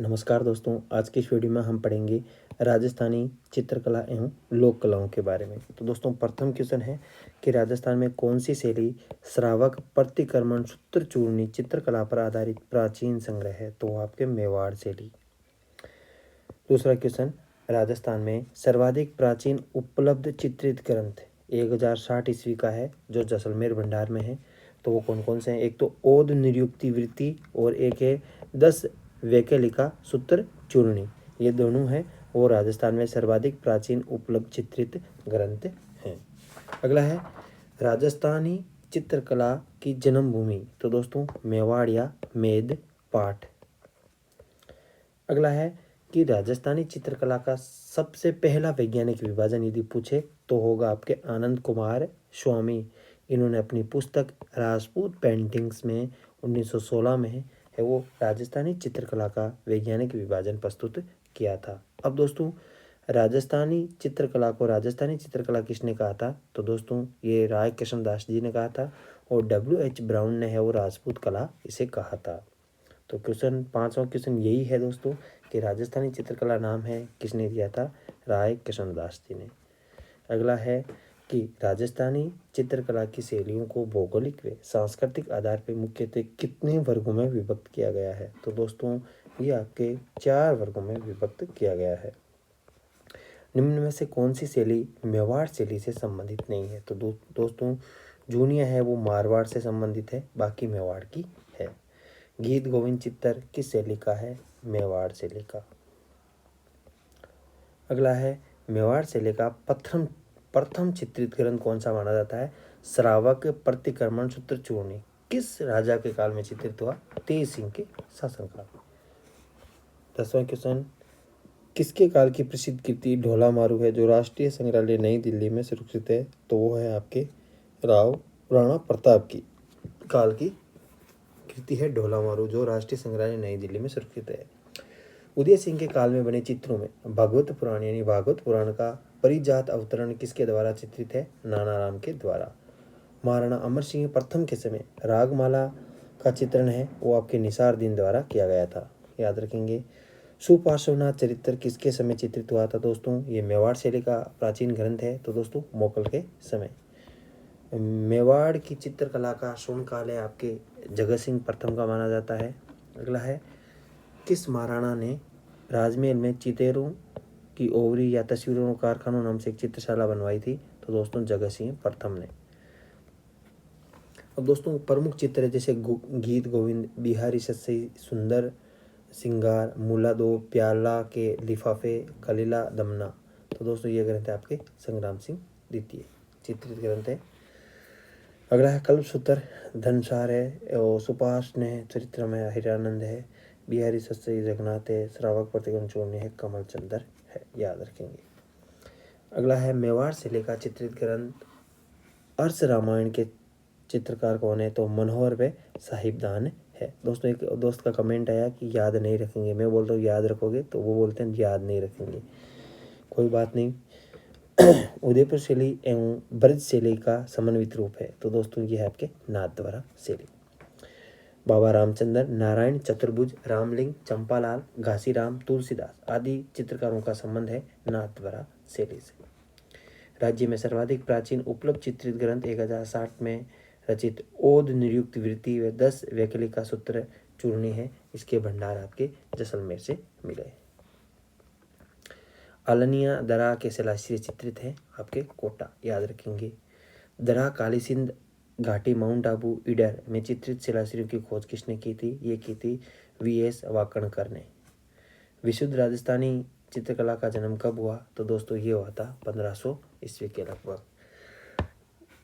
नमस्कार दोस्तों, आज की इस वीडियो में हम पढ़ेंगे राजस्थानी चित्रकला एवं लोक कलाओं के बारे में। तो दोस्तों प्रथम क्वेश्चन है कि राजस्थान में कौन सी शैली श्रावक प्रतिक्रमण सूत्रचूर्णी चित्रकला पर आधारित प्राचीन संग्रह है? तो आपके मेवाड़ शैली। दूसरा क्वेश्चन, राजस्थान में सर्वाधिक प्राचीन उपलब्ध चित्रित ग्रंथ 1060 ईस्वी का है जो जैसलमेर भंडार में है। तो वो कौन कौन से हैं? एक तो ओद निरुक्ति वृत्ति और एक है 10 वैकलिका सूत्र चूर्णी। ये दोनों हैं वो राजस्थान में सर्वाधिक प्राचीन उपलब्ध चित्रित ग्रंथ हैं। अगला है राजस्थानी चित्रकला की जन्मभूमि। तो दोस्तों मेवाड़ या मेद पाठ। अगला है कि राजस्थानी चित्रकला का सबसे पहला वैज्ञानिक विभाजन यदि पूछे तो होगा आपके आनंद कुमार स्वामी। इन्होंने अपनी पुस्तक राजपूत पेंटिंग्स में 1916 में है वो राजस्थानी चित्रकला का वैज्ञानिक विभाजन प्रस्तुत किया था। अब दोस्तों राजस्थानी चित्रकला क्रिसने कहा था? तो दोस्तों ये राय कृष्णदास जी ने कहा था और W.H. ब्राउन ने है वो राजपूत कला इसे कहा था। तो क्वेश्चन पांचवा क्वेश्चन यही है दोस्तों कि राजस्थानी चित्रकला नाम है किसने दिया था? राय कृष्णदास जी ने। अगला है कि राजस्थानी चित्रकला की शैलियों को भौगोलिक व सांस्कृतिक आधार पर मुख्यतः कितने वर्गों में विभक्त किया गया है? तो दोस्तों ये आपके 4 वर्गों में विभक्त किया गया है। निम्न में से कौन सी शैली मेवाड़ शैली से संबंधित नहीं है? तो दोस्तों जूनिया है वो मारवाड़ से संबंधित है, बाकी मेवाड़ की है। गीत गोविंद चित्तर किस शैली का है? मेवाड़ शैली का। अगला है मेवाड़ शैली का प्रथम चित्रित ग्रंथ कौन सा माना जाता है? श्रावक प्रतिक्रमण सूत्र चूर्णी। किस राजा के काल में चित्रित हुआ? तेज सिंह के शासनकाल। 10वां क्वेश्चन, किसके काल की प्रसिद्ध कृति ढोला मारू है जो राष्ट्रीय संग्रहालय नई दिल्ली में सुरक्षित है? तो वो है आपके राणा प्रताप की काल की कृति है ढोला मारू जो राष्ट्रीय संग्रहालय नई दिल्ली में सुरक्षित है। उदय सिंह के काल में बने चित्रों में भागवत पुराण यानी भागवत पुराण का परिजात अवतरण किसके द्वारा चित्रित है? नानाराम के द्वारा। महाराणा अमर सिंह प्रथम के समय रागमाला का चित्रण है वो आपके निसार दीन द्वारा किया गया था, याद रखेंगे। सुपार्श्वनाथ चरित्र किसके समय चित्रित हुआ था? दोस्तों ये मेवाड़ शैली का प्राचीन ग्रंथ है। तो दोस्तों मोकल के समय। मेवाड़ की चित्रकला का स्वर्ण काल है आपके जगत सिंह प्रथम का माना जाता है। अगला है किस महाराणा ने राजमहल में चितेरों की ओवरी या तस्वीरों कारखानों नाम से एक चित्रशाला बनवाई थी? तो दोस्तों जगत सिंह प्रथम ने। अब दोस्तों प्रमुख चित्र जैसे गीत गोविंद, बिहारी सस्सी, सुंदर सिंगार, मुला दो, प्याला के लिफाफे, कलीला दमना। तो दोस्तों ये ग्रंथ है आपके संग्राम सिंह द्वितीय चित्रित ग्रंथ है। अगला है कल्पसूत्र धनसार है और सुपाष ने चरित्र में हिरानंद है, बिहारी सस्सी जगन्नाथ है, श्रावक प्रतिक्रमण चूर्णी है, कमल चंदर है, याद रखेंगे। अगला है मेवाड़ शैली का चित्रित ग्रंथ अर्श रामायण के चित्रकार कौन है? तो मनोहर व साहिबदान है। दोस्तों एक दोस्त का कमेंट आया कि याद नहीं रखेंगे, मैं बोलता हूँ याद रखोगे, तो वो बोलते हैं याद नहीं रखेंगे। कोई बात नहीं। उदयपुर शैली एवं ब्रज शैली का समन्वित रूप है। तो दोस्तों ये है आपके नाथद्वारा शैली। बाबा रामचंद्र, नारायण चतुर्भुज, रामलिंग, चंपालाल, घासीराम, तुलसीदास आदि चित्रकारों का संबंध है नाथद्वारा शैली से। राज्य में सर्वाधिक प्राचीन उपलब्ध चित्रित ग्रंथ 1060 में रचित ओद निरुक्त वृत्ति व 10 वैकलिका सूत्र चूर्णी है। इसके भंडार आपके जैसलमेर से मिले। अलनिया दरा के शिलाश्रय चित्रित है आपके कोटा, याद रखेंगे। दरा काली सिंध घाटी माउंट आबू ईडर में चित्रित शिलाश्रयों की खोज किसने की थी? ये की थी V.S. वाकणकर ने। विशुद्ध राजस्थानी चित्रकला का जन्म कब हुआ? तो दोस्तों ये हुआ था 1500 ईस्वी के लगभग।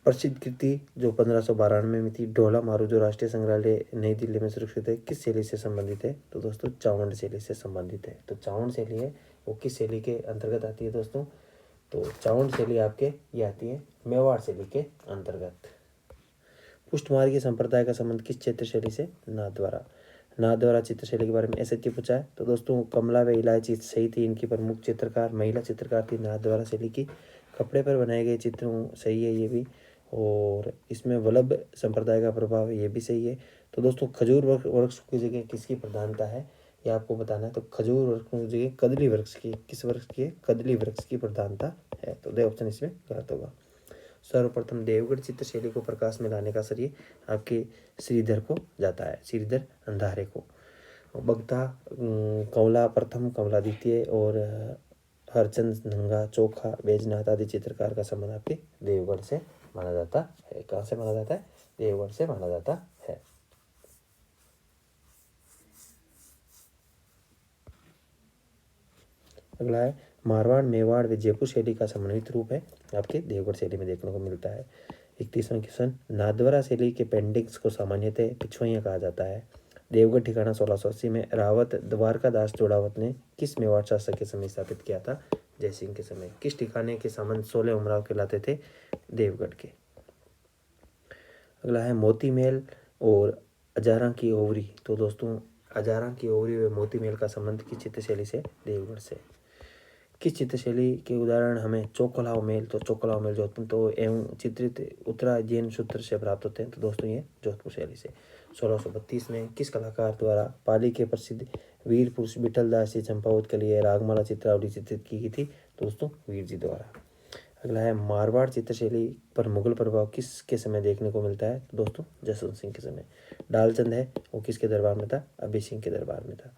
प्रसिद्ध कृति जो 1592 में थी ढोला मारू जो राष्ट्रीय संग्रहालय नई दिल्ली में सुरक्षित है, किस शैली से संबंधित है? तो दोस्तों चावंड शैली से संबंधित है। तो चावंड शैली है वो किस शैली के अंतर्गत आती है दोस्तों? तो चावंड शैली आपके ये आती है मेवाड़ शैली के अंतर्गत। पुष्टमार्गीय संप्रदाय का संबंध किस चित्र शैली से? नाथद्वारा चित्रशैली के बारे में ऐसे पूछा है। तो दोस्तों कमला व इलायची सही थी, इनकी प्रमुख चित्रकार महिला चित्रकार थी नाथद्वारा शैली की। कपड़े पर बनाए गए चित्रों सही है ये भी, और इसमें वल्लभ संप्रदाय का प्रभाव है ये भी सही है। तो दोस्तों खजूर वृक्ष की जगह किसकी प्रधानता है? ये आपको बताना है। तो खजूर वृक्ष की जगह कदली वृक्ष की, किस वृक्ष की, कदली वृक्ष की प्रधानता है। तो दे ऑप्शन इसमें गलत होगा। सर्वप्रथम देवगढ़ चित्रशैली को प्रकाश में लाने का श्रेय आपके श्रीधर को जाता है, श्रीधर अंधारे को। बगता कमला प्रथम, कमला द्वितीय और हरचंद नंगा, चोखा, बैजनाथ आदि चित्रकार का संबंध आपके देवगढ़ से माना जाता है। कहाँ से माना जाता है? देवगढ़ से माना जाता है। अगला है मारवाड़, मेवाड़ व जयपुर शैली का समन्वित रूप है, आपके देवगढ़ शैली में देखने को मिलता है। 31वां क्वेश्चन, नाथद्वारा शैली के पेंटिंग्स को सामान्यतः पिछुइयाँ कहा जाता है। देवगढ़ ठिकाना 1680 में रावत द्वारकादास जोड़ावत ने किस मेवाड़ शासक के समय स्थापित किया था? जयसिंह के समय। किस ठिकाने के सामंत 16 उमराव कहलाते थे? देवगढ़ के। अगला है मोती महल और अजारा की ओवरी। तो दोस्तों अजारा की ओवरी व मोती महल का संबंध किस चित्रशैली से? देवगढ़ से। किस चित्रशैली के उदाहरण हमें चोकलाव मेल? तो चोकलाव मेल जोधपुर तो एवं चित्रित उत्तरायन सूत्र से प्राप्त होते हैं। तो दोस्तों ये जोधपुर शैली से। 1632 में किस कलाकार द्वारा पाली के प्रसिद्ध वीर पुरुष विठल दास जी चंपावत के लिए रागमाला चित्रावली चित्रित की गई थी? दोस्तों वीर जी द्वारा। अगला है मारवाड़ चित्रशैली पर मुगल प्रभाव किसके समय देखने को मिलता है? तो दोस्तों जसवंत सिंह के समय। डालचंद है वो किसके दरबार में था? अभय सिंह के दरबार में था।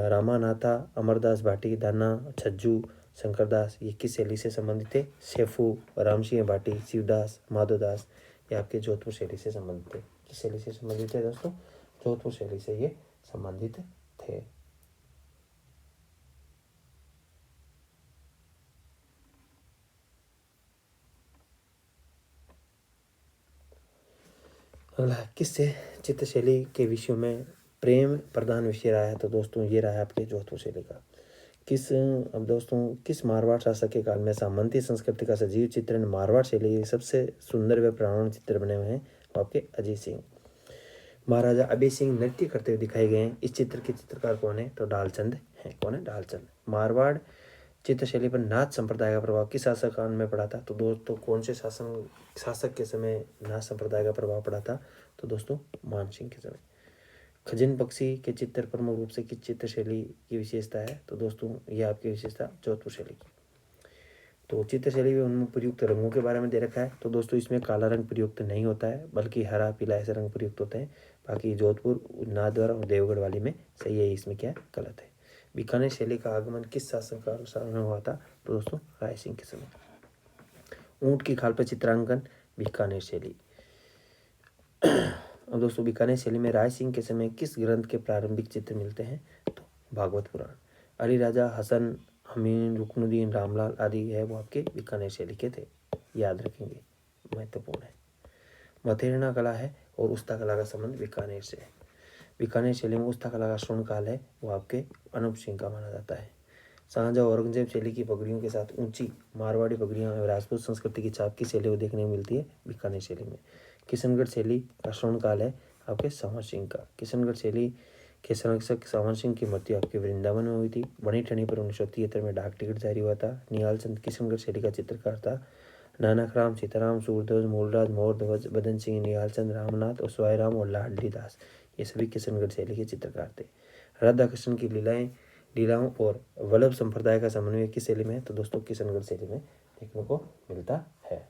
रामानाथा, अमरदास भाटी, दाना, छज्जू, शंकरदास ये किस शैली से संबंधित थे? शेफू, रामसिंह भाटी, शिवदास, माधवदास ये आपके जोधपुर शैली से संबंधित थे। किस शैली से संबंधित थे दोस्तों? जोधपुर शैली से ये संबंधित थे। अगला किससे चित्रशैली के विषयों में प्रेम प्रधान विषय रहा है? तो दोस्तों ये रहा है आपके जोधपुर शैली का। अब दोस्तों किस मारवाड़ शासक के काल में सामंती संस्कृति का सजीव चित्रण मारवाड़ शैली सबसे सुंदर व प्राणवंत चित्र बने हुए हैं? आपके अजय सिंह। महाराजा अभय सिंह नृत्य करते हुए दिखाए गए हैं। इस चित्र के चित्रकार कौन है? तो डालचंद है। कौन है? डालचंद। मारवाड़ चित्रशैली पर नाथ संप्रदाय का प्रभाव किस शासक काल में पड़ा था? तो दोस्तों कौन से शासक के समय नाथ संप्रदाय का प्रभाव पड़ा था? तो दोस्तों मान सिंह के समय। खजन पक्षी के चित्र प्रमुख रूप से किस चित्रशैली की विशेषता है? तो दोस्तों ये आपकी विशेषता जोधपुर शैली की। तो चित्रशैली में उनमें प्रयुक्त रंगों के बारे में दे रखा है। तो दोस्तों इसमें काला रंग प्रयुक्त नहीं होता है, बल्कि हरा पीला ऐसे रंग प्रयुक्त होते हैं। बाकी जोधपुर, नाथद्वारा और देवगढ़ वाली में सही है, इसमें क्या गलत है। बीकानेर शैली का आगमन किस शासक काल में हुआ था? तो दोस्तों राय सिंह के समय। ऊंट की खाल पर चित्रांकन बीकानेर शैली। अब दोस्तों बीकानेर शैली में राय सिंह के समय किस ग्रंथ के प्रारंभिक चित्र मिलते हैं? तो भागवत पुराण। अली राजा, हसन, अमीन, रुकनुद्दीन, रामलाल आदि है वो आपके बीकानेर शैली के थे, याद रखेंगे, महत्वपूर्ण है। मथेरना कला है और उस्ता कला का संबंध बीकानेर से है। बीकानेर शैली में उस्ता कला का स्वर्ण काल है वो आपके अनूप सिंह का माना जाता है। शाहजहां औरंगजेब शैली की पगड़ियों के साथ ऊंची मारवाड़ी पगड़ियां और राजपूत संस्कृति की छाप की शैली को देखने को मिलती है बीकानेर शैली में। किशनगढ़ शैली का स्वर्ण काल है आपके संवर सिंह का। किशनगढ़ शैली के संरक्षक संवर सिंह की मृत्यु आपके वृंदावन में हुई थी। बनी ठनी पर 1973 में डाक टिकट जारी हुआ था। निहाल चंद किशनगढ़ शैली का चित्रकार था। नानकराम, सीताराम, सूरध्वज, मूलराज, मोरध्वज, बदन सिंह, निहाल चंद, रामनाथ और स्वाईराम और लाडली दास ये सभी किशनगढ़ शैली के चित्रकार थे। राधा कृष्ण की लीलाओं और वल्लभ संप्रदाय का समन्वय किस शैली में है? तो दोस्तों किशनगढ़ शैली में देखने को मिलता है।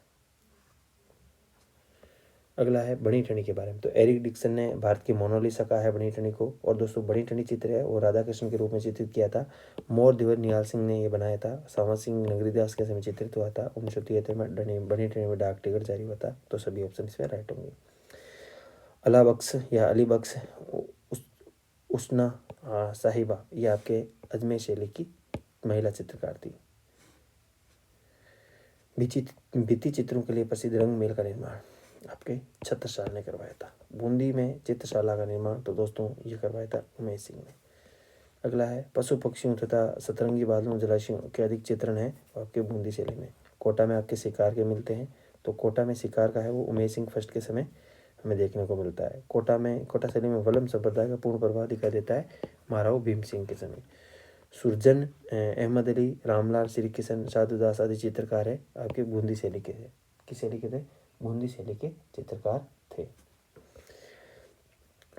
अगला है बनी ठनी के बारे में। तो एरिक डिक्सन ने भारत की मोनालिसा कहा है बनी ठनी को। और दोस्तों बनी ठनी चित्र है वो राधा कृष्ण के रूप में चित्रित किया था। मोर दिवस निहाल सिंह ने ये बनाया था। सांवर सिंह नगरीदास के समय चित्रित हुआ था। 1973 में बनी ठनी में डाक टिकट जारी हुआ था। तो सभी ऑप्शन इसमें राइट होंगे। अला बख्श या अली बख्श उसना साहिबा ये आपके अजमेर शैली की महिला चित्रकार थी। भित्ति चित्रों के लिए प्रसिद्ध रंग मेल का निर्माण आपके छत्रसाल ने करवाया था। बूंदी में चित्रशाला का निर्माण तो दोस्तों ये करवाया था उमेश सिंह ने। अगला है पशु पक्षियों तथा सतरंगी बादलों जलाशयों के अधिक चित्रण है आपके बूंदी शैली में। कोटा में आपके शिकार के मिलते हैं। तो कोटा में शिकार का है वो उमेश सिंह फर्स्ट के समय हमें देखने को मिलता है। कोटा शैली में वल्लभ संप्रदाय का पूर्ण प्रभाव दिखाई देता है महाराव भीम सिंह के समय। सुरजन, अहमद अली, रामलाल, श्री किशन, साधुदास आदि चित्रकार है आपके बूंदी शैली के थे। किस शैली के थे? बूंदी शैली के चित्रकार थे।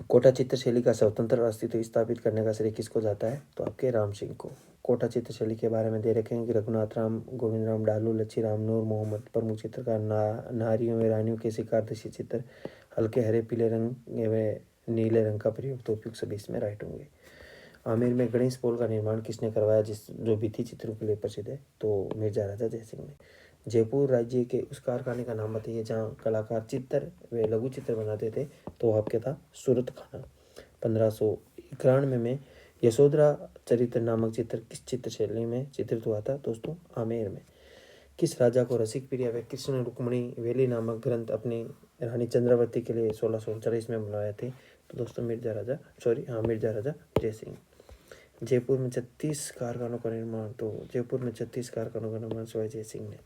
कोटा चित्रशैली का स्वतंत्र अस्तित्व स्थापित करने का श्रेय किसको जाता है? तो आपके राम सिंह को। कोटा चित्रशैली के बारे में दे रखे हैं कि रघुनाथ राम, गोविंद राम डालू, लच्छी राम, नूर मोहम्मद प्रमुख चित्रकार, नारियों व रानियों के शिकारदर्शी चित्र, हल्के हरे, पीले रंग व नीले रंग का प्रयोग, तो उपयुक्त सभी इसमें राइट होंगे। आमेर में गणेश पोल का निर्माण किसने करवाया, जो भित्ति चित्रों के लिए प्रसिद्ध है? तो मिर्जा राजा जयसिंह ने। जयपुर राज्य के उस कारखाने का नाम बताइए जहाँ कलाकार चित्र व लघु चित्र बनाते थे, तो आपके था सूरत खाना। 1591 में यशोधरा चरित्र नामक चित्र किस चित्रशैली में चित्रित हुआ था? दोस्तों आमेर में। किस राजा को रसिक प्रिया व कृष्ण रुक्मणी वेली नामक ग्रंथ अपनी रानी चंद्रावती के लिए 1639 में बनवाए थे? तो दोस्तों मिर्जा राजा जयसिंह। जयपुर में 36 कारखानों का निर्माण, तो जयपुर में 36 कारखानों का निर्माण शिवाजी जय सिंह ने।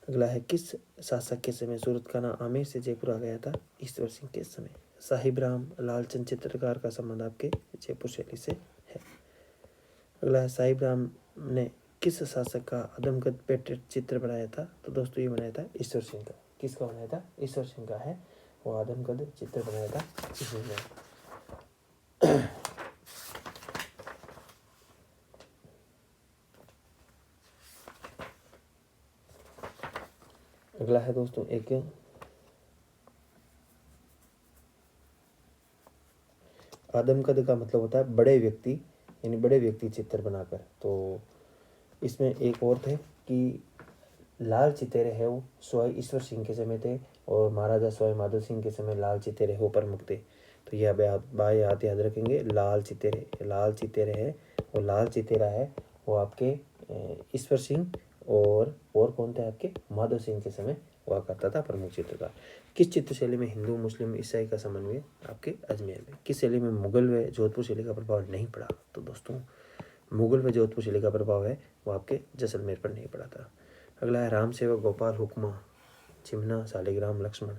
अगला है किस शासक के समय सूरत खाना आमेर से जयपुर आ गया था? ईश्वर सिंह के समय। साहिब राम लालचंद चित्रकार का संबंध आपके जयपुर शैली से है। अगला है साहिब राम ने किस शासक का अदमकद पेटेंट चित्र बनाया था? तो दोस्तों ये बनाया था ईश्वर सिंह का। किसका बनाया था? ईश्वर सिंह का है वो आदमकद चित्र बनाया था ईश्वर ने। अगला है दोस्तों एक आदमकद का मतलब होता है बड़े व्यक्ति, यानी बड़े व्यक्ति चित्र बनाकर। तो इसमें एक और थे कि लाल चितेरे है वो स्वाई ईश्वर सिंह के समय थे और महाराजा स्वाई माधो सिंह के समय लाल चितेरे हो प्रमुख थे। तो यह बात याद रखेंगे, लाल चितेरे है वो लाल चितेरा है वो आपके ईश्वर सिंह और कौन थे आपके माधो सिंह के समय हुआ करता था प्रमुख चित्रकार। किस चित्रशैली में हिंदू मुस्लिम ईसाई का समन्वय? आपके अजमेर में। किस शैली में मुगल व जोधपुर शैली का प्रभाव नहीं पड़ा? तो दोस्तों मुगल व जोधपुर शैली का प्रभाव है वो आपके जैसलमेर पर नहीं पड़ा था। अगला है राम सेवक गोपाल हुक्मा चिमना शालिग्राम लक्ष्मण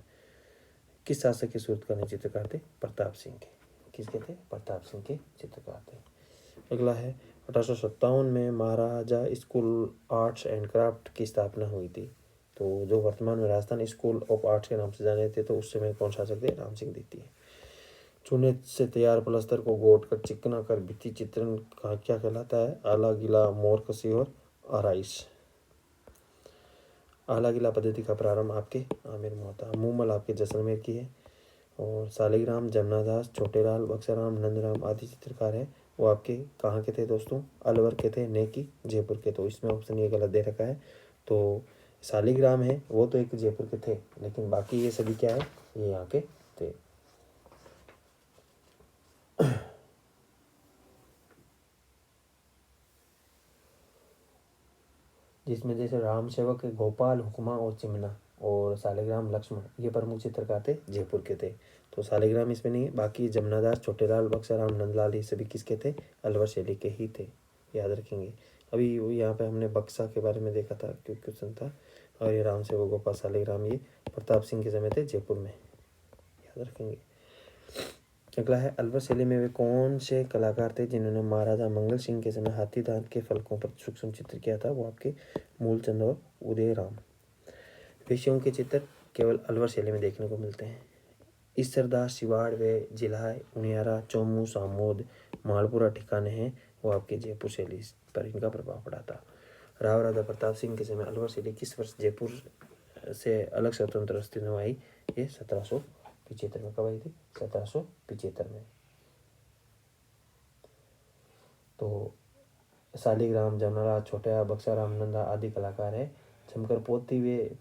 किस शासक के सूरत चित्रकार थे? प्रताप सिंह के। किसके थे? प्रताप सिंह के चित्रकार थे। अगला है 1857 में महाराजा स्कूल आर्ट्स एंड क्राफ्ट की स्थापना हुई थी। तो जो वर्तमान में राजस्थान स्कूल ऑफ आर्ट्स के नाम से जाने थे, तो उस समय कौन शासक थे? राम सिंह द्वितीय। चूने से तैयार प्लास्टर को गोट कर चिकना कर भित्ति चित्रण का क्या कहलाता है? आला गीला, मोर कसी और आराइश। आला गीला पद्धति का प्रारंभ आपके आमेर में होता है। मूमल आपके जैसलमेर की है और शालिग्राम, जमनादास, छोटेलाल, बक्साराम, नंदराम आदि चित्रकार है वो आपके कहाँ के थे दोस्तों? अलवर के थे, ने की जयपुर के। तो इसमें ऑप्शन ये गलत दे रखा है। तो शालिग्राम है वो तो एक जयपुर के थे, लेकिन बाकी ये सभी क्या है? ये यहाँ के थे। जिसमें जैसे राम सेवक गोपाल हुक्मा और चिमना और शालिग्राम लक्ष्मण ये प्रमुख चित्रकार थे, जयपुर के थे। तो शालिग्राम इसमें नहीं है। बाकी जमनादास, छोटेलाल, बक्साराम, नंदलाल ये सभी किसके थे? अलवर शैली के ही थे, याद रखेंगे। अभी यहाँ पे हमने बक्सा के बारे में देखा था क्योंकि क्वेश्चन था। और ये राम सेवक गोपाल शालिग्राम ये प्रताप सिंह के समय थे जयपुर में, याद रखेंगे। अगला है अलवर शैली में वे कौन से कलाकार थे जिन्होंने महाराजा मंगल सिंह के समय हाथी दांत के फलकों पर सूक्ष्म चित्र किया था? वो आपके मूलचंद और उदय राम। वेश्यों के चित्र केवल अलवर शैली में देखने को मिलते हैं। ईसरदास, शिवाड़ व जिलाय, उनियारा, चौमू, सामोद, मालपुरा ठिकाने हैं वो आपके जयपुर शैली पर इनका प्रभाव पड़ा था। राव राजा प्रताप सिंह के समय अलवर शैली किस वर्ष जयपुर से अलग स्वतंत्र अस्तित्व में आई? ये 1775 में। कब आई थी? 1775 में। तो शालिग्राम, जमनालाल, छोटा, बक्साराम, नंदा आदि कलाकार है। जमकर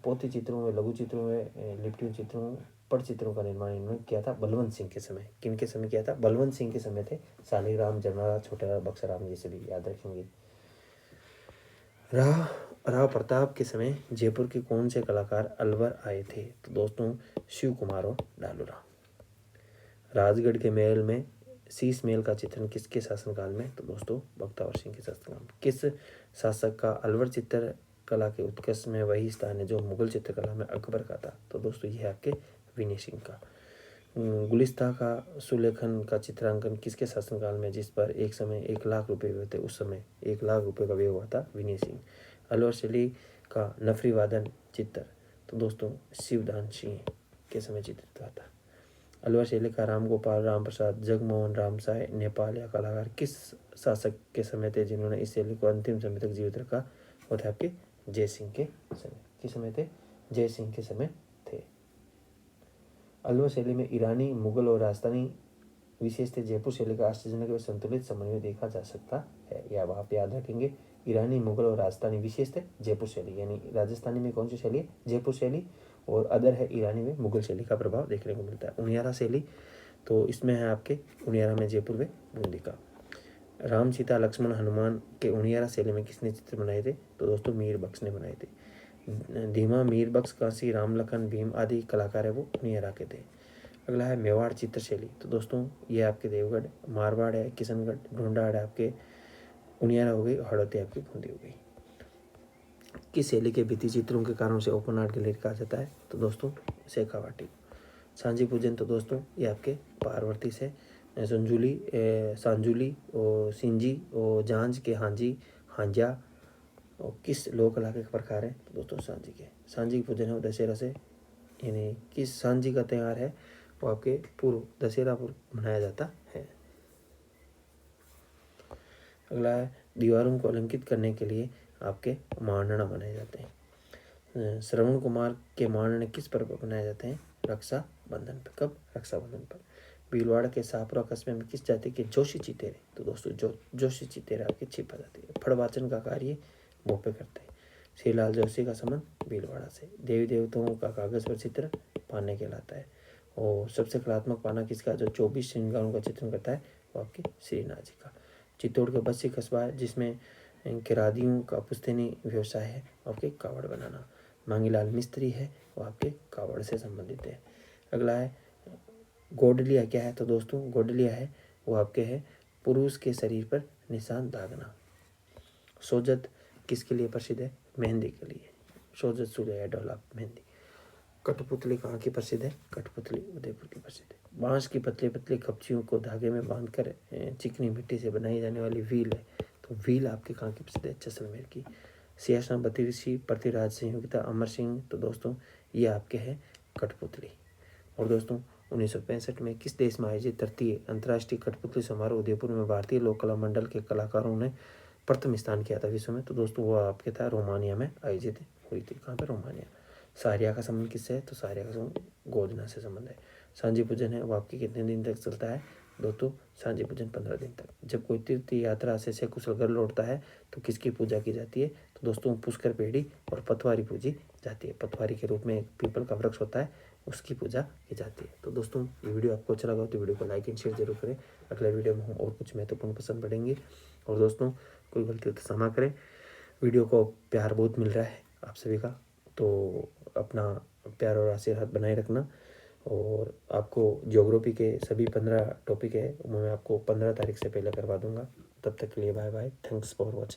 पोथी चित्रों में, लघु चित्रों में, लिपटियों चित्रों, पट चित्रों का निर्माण इन्होंने किया था बलवंत सिंह के समय। किनके समय किया था? बलवंत सिंह के समय थे शालिग्राम, जमनालाल, छोटा, बक्साराम ये सभी, याद रखेंगे। राव प्रताप के समय जयपुर के कौन से कलाकार अलवर आए थे? तो दोस्तों शिव कुमार और डालूराम। राजगढ़ के महल में शीश महल का चित्रण किसके शासनकाल में? तो दोस्तों बख्तावर सिंह के शासनकाल में। किस शासक का अलवर चित्र कला के उत्कर्ष में वही स्थान है जो मुगल चित्रकला में अकबर का था? तो दोस्तों ये आपके विनय सिंह का। गुलिस्ता का सुलेखन का चित्रांकन किसके शासनकाल में जिस पर एक समय 1 लाख रुपए हुए थे? उस समय 1 लाख रुपए का व्यय हुआ था विनय सिंह। अलवर शैली का नफरी वादन चित्र तो दोस्तों शिवदान सिंह के समय चित्रित हुआ था। अलवर शैली का राम गोपाल, राम प्रसाद, जगमोहन राम साय, नेपाल या कलाकार किस शासक के समय थे जिन्होंने इस शैली को अंतिम समय तक जीवित रखा? वो थे आपके जय सिंह के समय। किस समय थे? जय सिंह के समय थे। अलवर शैली में ईरानी, मुगल और राजस्थानी विशेष थे। जयपुर शैली का आश्चर्यजनक व संतुलित समन्वय देखा जा सकता है। या आप याद रखेंगे, ईरानी, मुगल और राजस्थानी विशेष थे जयपुर शैली। यानी राजस्थानी में कौन सी शैली है? जयपुर शैली। और अदर है ईरानी में मुगल शैली का प्रभाव देखने को मिलता है। उनियारा शैली, तो इसमें है आपके उनियारा में जयपुर व बूंदी का। राम, सीता, लक्ष्मण, हनुमान के उनियारा शैली में किसने चित्र बनाए थे? तो दोस्तों मीर बख्श ने बनाए थे। धीमा, मीर बख्श, काशी, राम, लखन, भीम आदि कलाकार है वो उनियारा के थे। अगला है मेवाड़ चित्र शैली। तो दोस्तों ये आपके देवगढ़, मारवाड़ है किशनगढ़, ढूंढाड़ है आपके उनियारा हो गई, हड़ौती आपकी बूंदी हो गई। किस शैली के भित्ति चित्रों के कारण से ओपन आर्ट गैलरी कहा जाता है? तो दोस्तों शेखावाटी। सांझी पूजन, तो दोस्तों ये आपके पार्वती से सांजुली और सिंजी और जांज के हांजी, हांजा और किस लोक कला के प्रकार है? तो दोस्तों सांझी के। सांझी पूजन है वो दशहरा से, यानी किस सांझी का त्यौहार है वो आपके पूर्व दशहरा पूर्व मनाया जाता है। अगला है दीवारों को अलंकृत करने के लिए आपके मांडना बनाए जाते हैं। श्रवण कुमार के मांडने किस पर्व पर बनाए जाते हैं? रक्षा बंधन पर। कब? रक्षा बंधन पर। भीलवाड़ा के शाहपुरा कस्बे में किस जाति के जोशी चितेरे? तो दोस्तों जोशी चितेरे आपके छिपा जाती है। फड़वाचन का कार्य भोपे करते हैं। श्रीलाल जोशी का संबंध भीलवाड़ा से। देवी देवताओं का कागज पर चित्र पाने कहलाता है। और सबसे कलात्मक पाना किसका? जो 24 श्रृंगारों का चित्रण करता है वो आपके श्रीनाथ जी का। चित्तौड़ का बस्सी कस्बा है जिसमें किरादियों का पुश्तैनी व्यवसाय है आपके कावड़ बनाना। मांगीलाल मिस्त्री है वो आपके कावड़ से संबंधित है। अगला है गोडलिया क्या है? तो दोस्तों गोडलिया है वो आपके है पुरुष के शरीर पर निशान दागना। सोजत किसके लिए प्रसिद्ध है? मेहंदी के लिए। सोजत सूर्य डोला मेहंदी। कठपुतली कहाँ की प्रसिद्ध है? कठपुतली उदयपुर की प्रसिद्ध है। बांस की पतली पतली कपचियों को धागे में बांधकर चिकनी मिट्टी से बनाई जाने वाली व्हील है, तो व्हील आपके कहाँ की प्रसिद्ध है? जैसलमेर की। सियासना बती ऋषि, पृथ्वीराज संयोगिता, अमर सिंह, तो दोस्तों ये आपके है कठपुतली। और दोस्तों 1965 में किस देश में आयोजित तृतीय अंतर्राष्ट्रीय कठपुतली समारोह उदयपुर में भारतीय लोक कला मंडल के कलाकारों ने प्रथम स्थान किया था विश्व में? तो दोस्तों वो आपके था रोमानिया में आयोजित हुई थी। कहाँ पे? रोमानिया। सारिया का संबंध किससे है? तो सारिया का संबंध गोदना से संबंध है। सांझी पूजन है वो आपके कितने दिन तक चलता है? दोस्तों सांझी पूजन 15 दिन तक। जब कोई तीर्थ यात्रा से सकुशल घर लौटता है तो किसकी पूजा की जाती है? तो दोस्तों पुष्कर पेड़ी और पतवारी पूजी जाती है। पतवारी के रूप में एक पीपल का वृक्ष होता है, उसकी पूजा की जाती है। तो दोस्तों ये वीडियो आपको अच्छा लगा तो वीडियो को लाइक एंड शेयर जरूर करें। अगले वीडियो में हम और कुछ महत्वपूर्ण प्रश्न पढ़ेंगे। और दोस्तों कोई गलती हो तो क्षमा करें। वीडियो को प्यार बहुत मिल रहा है आप सभी का, तो अपना प्यार और आशीर्वाद बनाए रखना। और आपको ज्योग्राफी के सभी 15 टॉपिक है मैं आपको 15 तारीख से पहले करवा दूंगा। तब तक के लिए bye bye. Thanks for watching.